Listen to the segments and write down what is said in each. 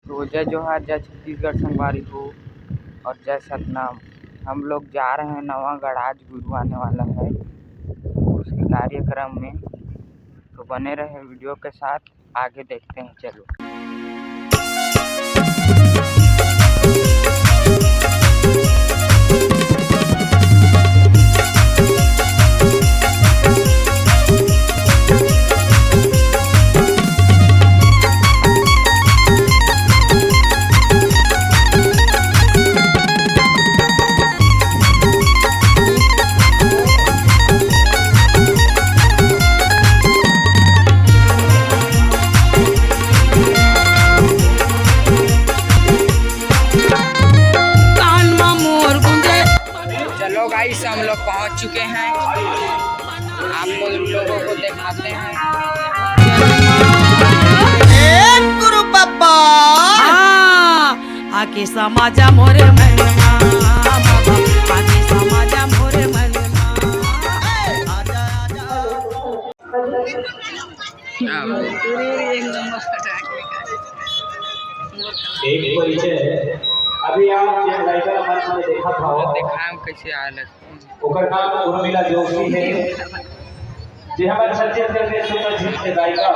तो जय जोहार, जय छत्तीसगढ़ संगवारी हो और जय सतनाम। हम लोग जा रहे हैं नवागढ़, आज गुरु आने वाला है उसके कार्यक्रम में, तो बने रहे वीडियो के साथ, आगे देखते हैं। चलो गाइस, हम लोग पहुंच चुके हैं। आपको लोगों को दिखाते हैं। गुरु बाबा आके समाजा मोरे मनवा, आके समाजा मोरे मनवा। एक परिचय अभी आप जे राइटर मंच में देखा था, दिखाएं कैसे आयल ओकर नाम उर्मिला जोशी है, जे हमारे छत्तीसगढ़ के सुंदर झील के गायिका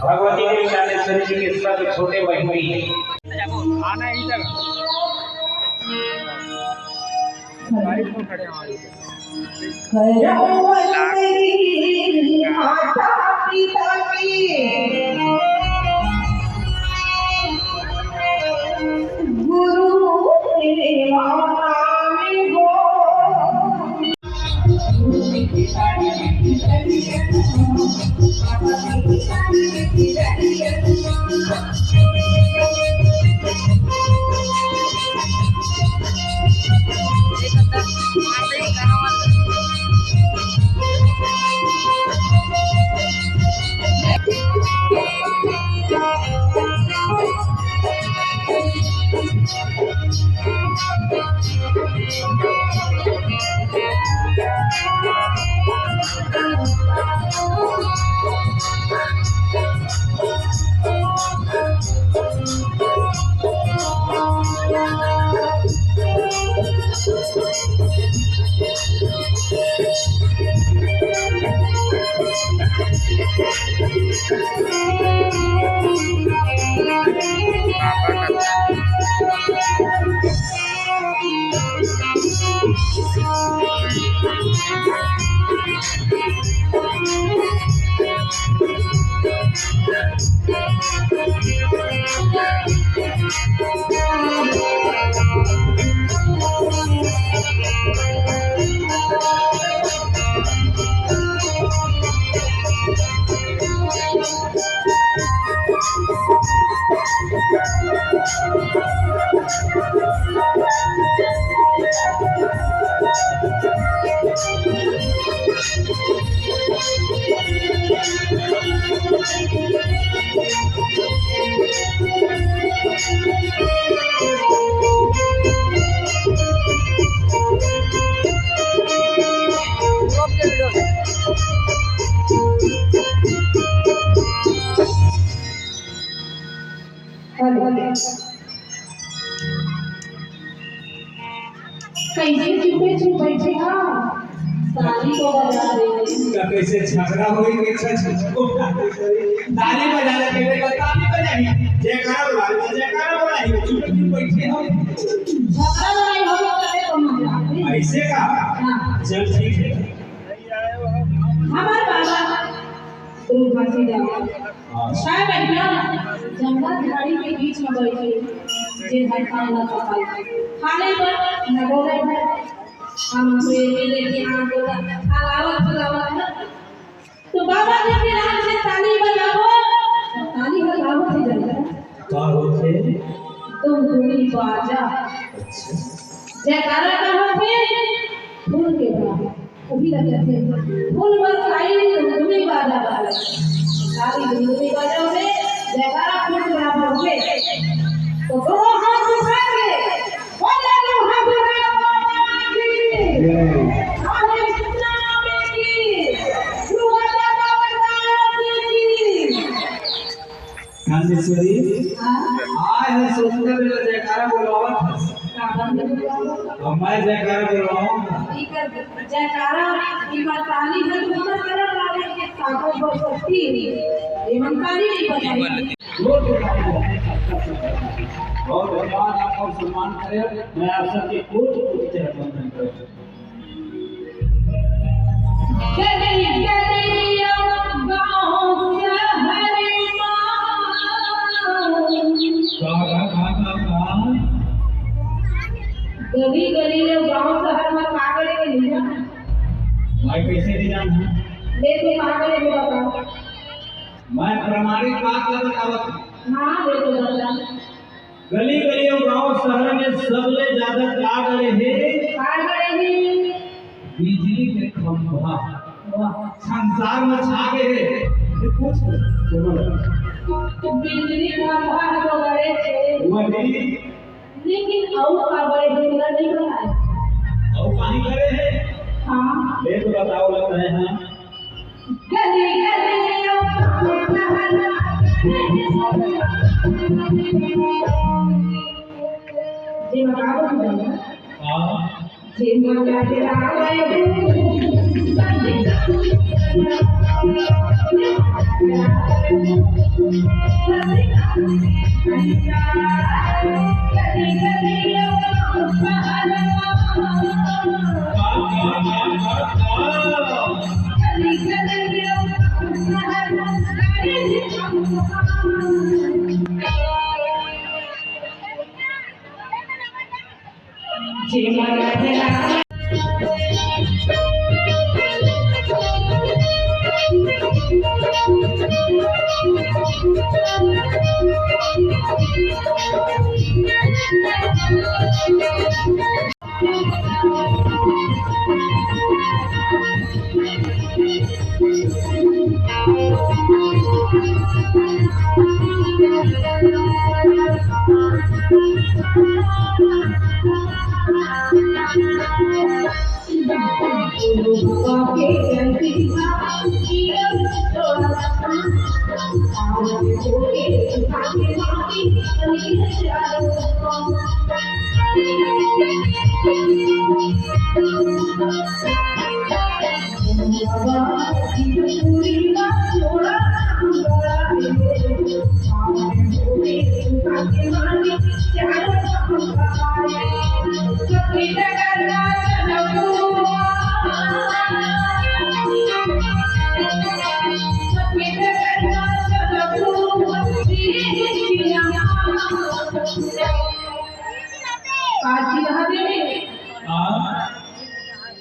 भगवती देवी ज्ञानेश्वरी जी के सब छोटे बहिनी है। आना ही जगह हमारे फोन खड़े हमारे कैसे झगड़ा होई के ताली बजाने के लिए ताली बजाई जयकारा बोलाई जयकारा बोलाई चुप बैठे हो झगड़ा लड़ाई हो करे तो मजा ऐसे का चल ठीक है। हमारे बाबा गुरु घासीदास शायद बैठा जंगल झाड़ी के बीच में बैठे जे हटा ना सफाई खाने पर न बोले हम ये लेके हां बोला अलावत तो बाबा जी के नाम से ताली बजाओ, ताली बजाओ से जल्दी का होते तुम धुनी बाजा जयकारा का होते फूल के बाद कभी लगते फूल बरसाई तुम धुनी बाजा ताली धुनी बजाओगे जयकारा फूल के बराबर होगे तो दोनों हाथ उठा के बोले दो हाथ उठा ज्ञानेश्वरी आज है सोचते मेरा जयकारा बोलवावा मैं जयकारा बोलवाऊंगा जयकारा ईमानदारी है तुम्हारा करम वाले के ताकत बहुत सकती है ईमानदारी नहीं बताई बहुत धन्यवाद आपका सम्मान करें मैं आप सबके कोट चरण वंदन करता हूं गली गलियों गांव शहर गली गली में गांव शहर में कागड़े के लिए मैं कैसे नहीं जानूं देखो कागड़े में बताओ मैं प्रमाणित बात कर बतावत हां देखो बता गली गली और गांव शहर में सबले ज्यादा का गले है कागड़े ही बिजली के खंभा संसार में छा गए है कुछ बिजली का भार तो गए थे वही लेकिन और कागड़े बिना नहीं बनाए और पानी करे है हां ले तो बताओ लगता है हां गली गली में जी बताओ हां जी मजा के आए जी मजा के आए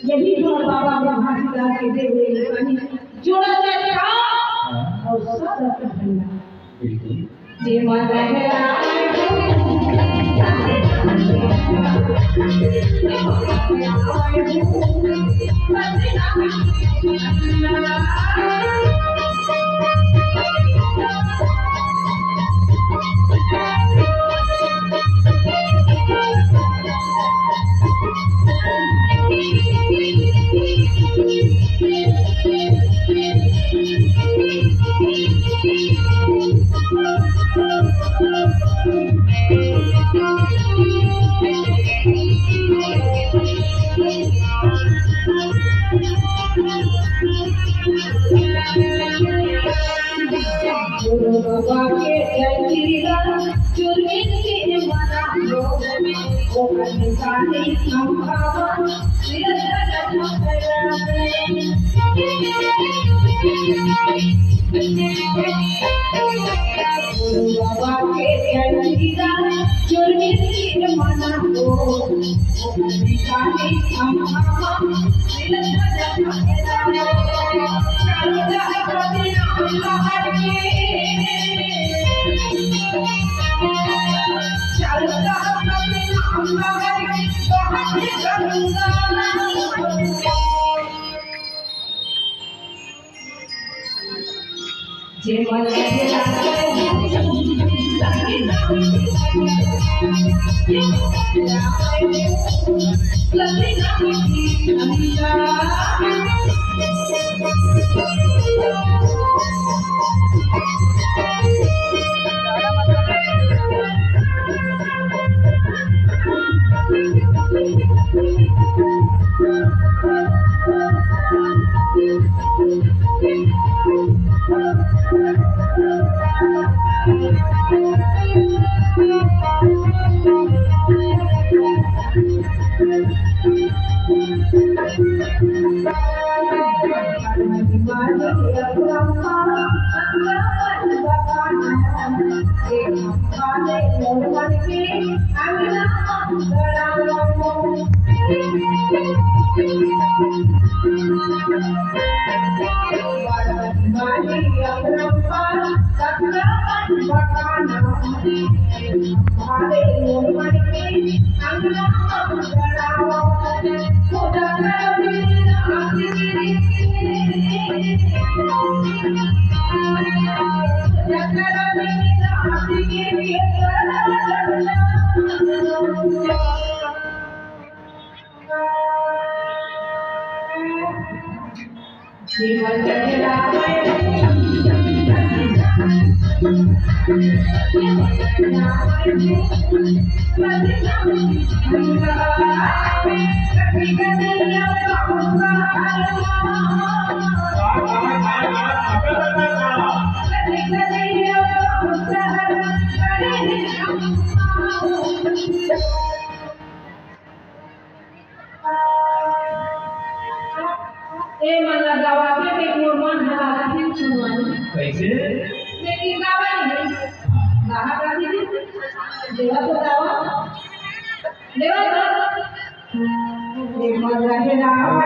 यही जो बाबा ब्रह्माजीदास के दे हुए कहानी जोड़ा जाता और सब भंडा जे माता है बाबा के जयतीरा चुरमिन के मना लो ओ निकाले हम खावा बाबा के जयतीरा चुरमिन के मना लो ओ निकाले हम खावा मोहन की अंगना गड़ाओ बाली अग्रपा सत्रा बखाना भाले मोहन की अंगना गड़ाओ खुदा ए मला गावात एक मोठा हवा किती सुनवानी कैसे लेकिन गावा नहीं गाहा गादी देवा तो गावा देवा तो एक मला के गावा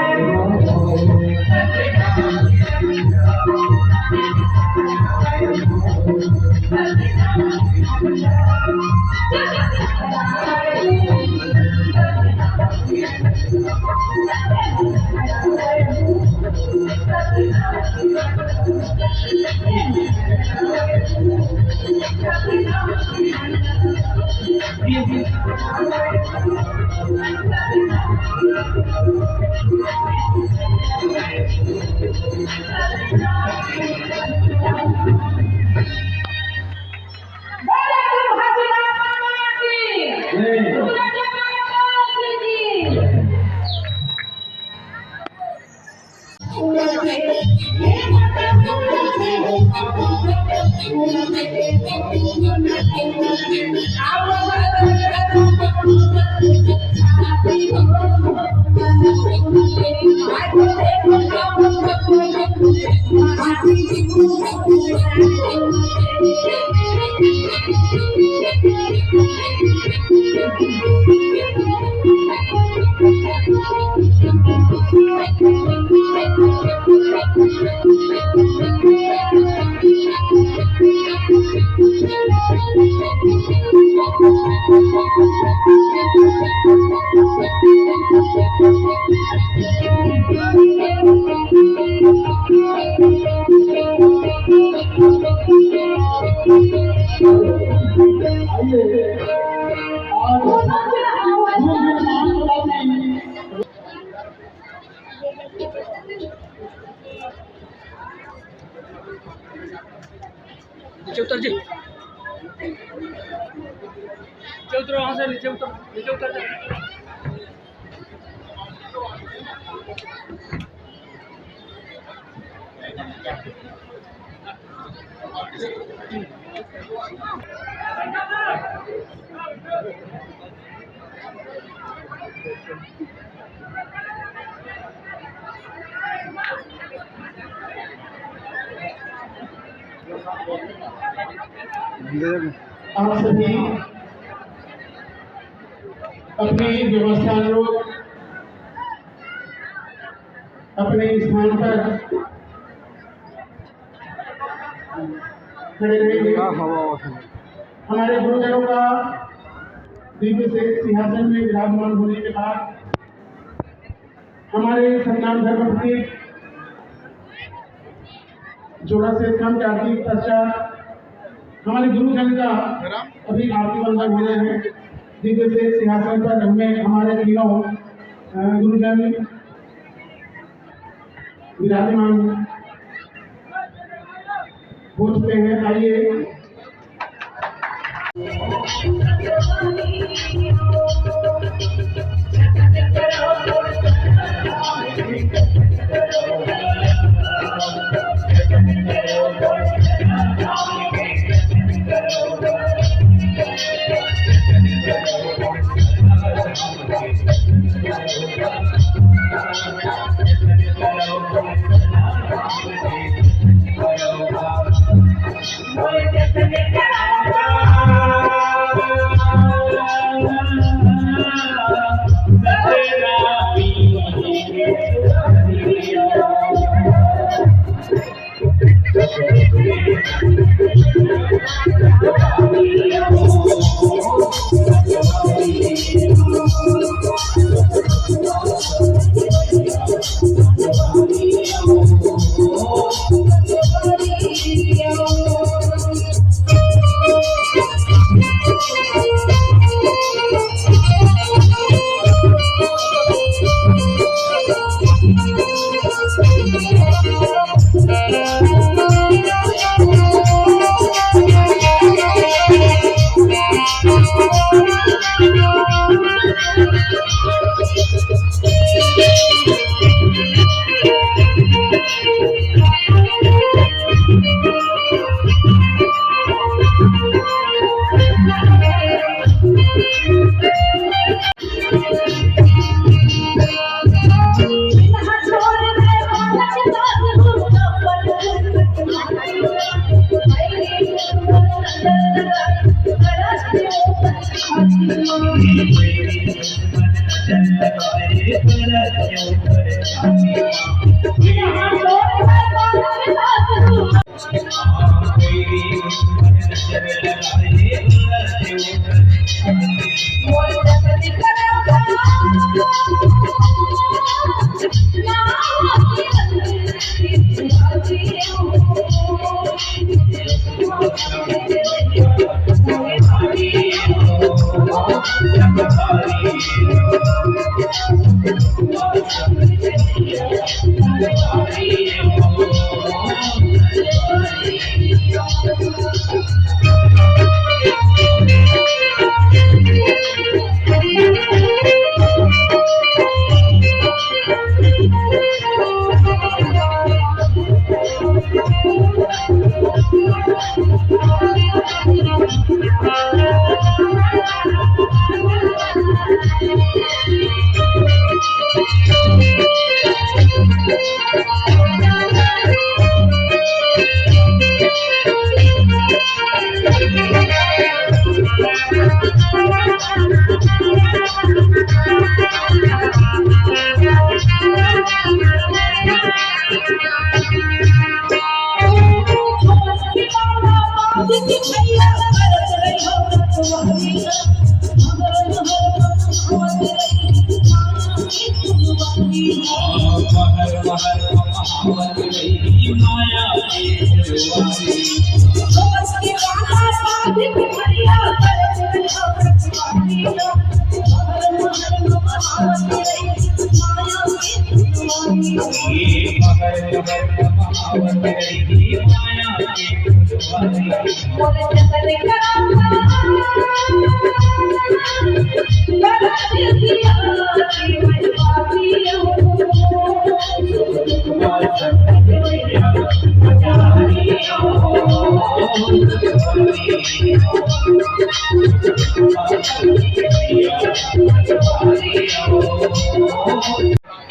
नीचे उतर जी, नीचे उतरो, वहाँ से नीचे उतर जा। आप सभी अपनी व्यवस्थानुरूप अपने स्थान पर खड़े रहेंगे। हमारे गुरुजनों का दिव्य से सिंहासन में विराजमान होने के बाद हमारे सतनाम धर्मपति जोड़ा से कम के आरती पश्चात हमारे गुरुजन का अभी आरती वंदन हो रहे हैं। दिव्य से सिंहासन पर हमें हमारे तीनों गुरुजन विराजमान हो चुके हैं। आइए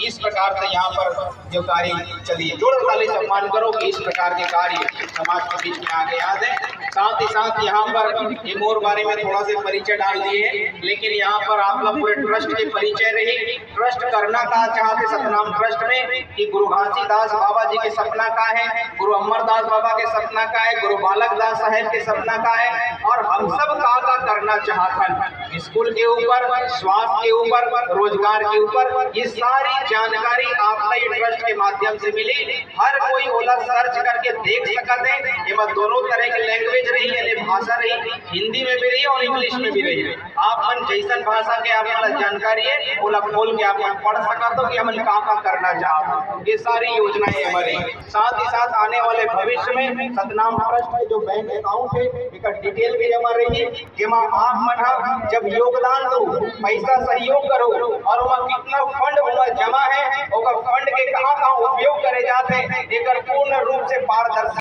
इस प्रकार से यहाँ पर जो कार्य चली जोड़ ताली सम्मान करो कि इस प्रकार के कार्य समाज के बीच में आगे आ जाए। साथ ही साथ यहाँ पर ये मोर बारे में थोड़ा से परिचय डाल दिए, लेकिन यहाँ पर आप लोग पूरे ट्रस्ट के परिचय रही। ट्रस्ट करना का चाहते सतनाम ट्रस्ट में कि गुरु घासीदास बाबा जी के सपना का है, गुरु अमरदास बाबा के सपना का है, गुरु बालक दास साहेब के सपना का है, और हम सब का करना चाहता स्कूल के ऊपर, स्वास्थ्य के ऊपर, रोजगार के ऊपर। ये सारी जानकारी आपका ये ट्रस्ट के माध्यम से मिली। हर कोई ओला सर्च करके देख सकते हैं। ये दोनों तरह की लैंग्वेज रही है, भाषा रही, हिंदी में भी रही और इंग्लिश में भी रही है। आप मन जैसन भाषा के आप जानकारी है ओला खोल के आप पढ़ सकते हो कि हम का करना चाहते। ये सारी योजनाएं हमारी। साथ ही साथ आने वाले भविष्य में सतनाम ट्रस्ट में जो बैंक अकाउंट है इसका डिटेल भी जमा रही है, जिसमें आप मन जब योगदान दो, पैसा सहयोग करो और वहाँ कितना फंड जमा है और फंड के कहाँ उपयोग करे जाते हैं, पूर्ण रूप से पारदर्शी